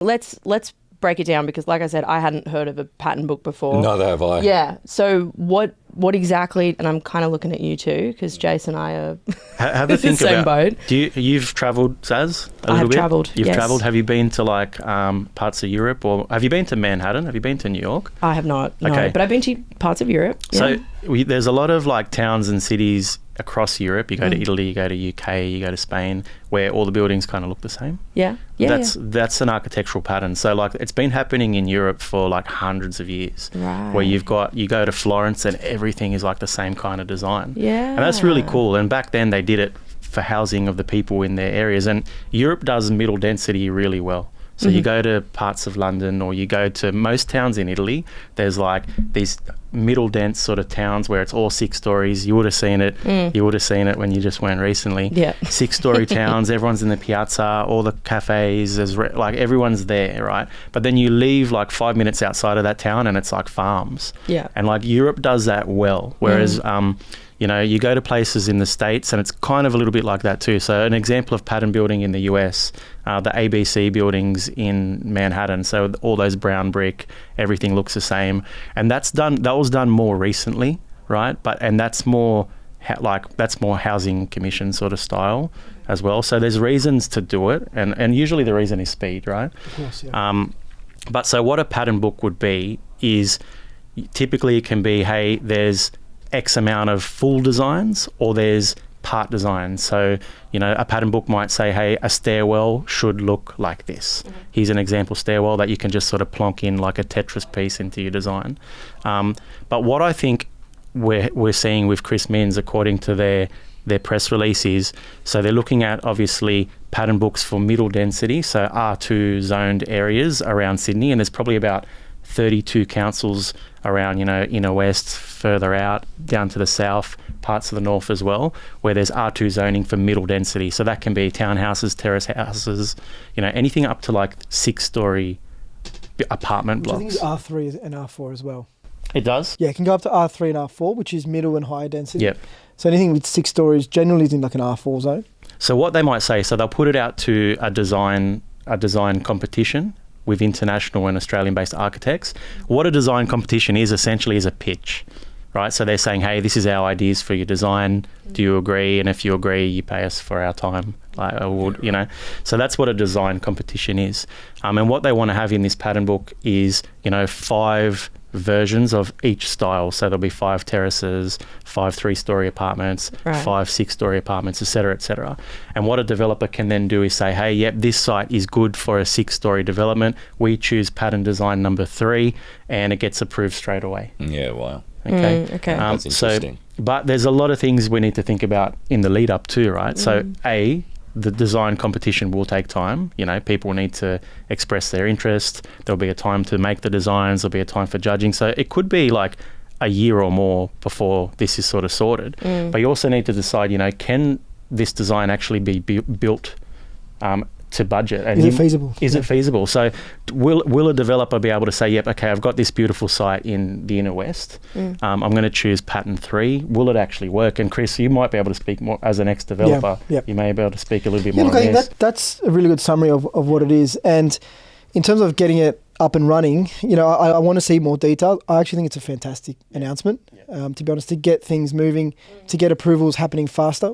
Let's break it down, because like I said, I hadn't heard of a pattern book before. Neither have I. Yeah. So what exactly, and I'm kind of looking at you too, because Jason and I are have a think the same about, boat. You've travelled, Saz, a I little have bit? travelled, You've yes. travelled. Have you been to like parts of Europe, or have you been to Manhattan? Have you been to New York? I have not, no. Okay. But I've been to parts of Europe. Yeah. So there's a lot of like towns and cities across Europe. You go to Italy, you go to UK, you go to Spain, where all the buildings kind of look the same. Yeah. That's an architectural pattern. So like it's been happening in Europe for like hundreds of years. Right. Where you go to Florence and everything is like the same kind of design. Yeah. And that's really cool. And back then they did it for housing of the people in their areas. And Europe does middle density really well. So you go to parts of London, or you go to most towns in Italy, there's like these middle dense sort of towns where it's all 6 stories. You would have seen it. You would have seen it when you just went recently. Yeah. 6-story towns, everyone's in the piazza, all the cafes, like everyone's there, right? But then you leave like 5 minutes outside of that town and it's like farms. Yeah. And like Europe does that well, whereas you know, you go to places in the States and it's kind of a little bit like that too. So an example of pattern building in the US, the ABC buildings in Manhattan. So all those brown brick, everything looks the same. And that was done more recently, right? And that's more housing commission sort of style as well. So there's reasons to do it. And usually the reason is speed, right? Of course, yeah. But so what a pattern book would be is typically it can be, hey, there's X amount of full designs, or there's part designs. So, you know, a pattern book might say, hey, a stairwell should look like this. Here's an example stairwell that you can just sort of plonk in like a Tetris piece into your design. But what I think we're seeing with Chris Minns, according to their press release, is, so they're looking at obviously pattern books for middle density, so R2 zoned areas around Sydney, and there's probably about 32 councils around, you know, inner west, further out, down to the south, parts of the north as well, where there's R2 zoning for middle density. So that can be townhouses, terrace houses, you know, anything up to like 6-story apartment blocks. I think it's R3 and R4 as well. It does? Yeah, it can go up to R3 and R4, which is middle and higher density. Yep. So anything with 6 stories generally is in like an R4 zone. So what they might say, so they'll put it out to a design competition with international and Australian-based architects. What a design competition is essentially is a pitch, right? So they're saying, hey, this is our ideas for your design. Do you agree? And if you agree, you pay us for our time. Like, you know, so that's what a design competition is. And what they want to have in this pattern book is, you know, 5 versions of each style. So there'll be 5 terraces, 5 3-story apartments, right. 5 6-story apartments, et cetera, et cetera. And what a developer can then do is say, hey, yep, this site is good for a 6-story development. We choose pattern design number 3 and it gets approved straight away. Yeah, wow. Okay. Okay. That's interesting. But there's a lot of things we need to think about in the lead up too, right? So the design competition will take time. You know, people need to express their interest. There'll be a time to make the designs. There'll be a time for judging. So it could be like a year or more before this is sort of sorted. But you also need to decide, you know, can this design actually be built to budget? And Is it feasible? Is it feasible? So will a developer be able to say, yep, okay, I've got this beautiful site in the inner west. I'm going to choose pattern 3. Will it actually work? And Chris, you might be able to speak more as an ex-developer. Yeah. You may be able to speak a little bit Yeah, more look, on I this. think that's a really good summary of what it is. And in terms of getting it up and running, you know, I want to see more detail. I actually think it's a fantastic announcement, to be honest, to get things moving, to get approvals happening faster.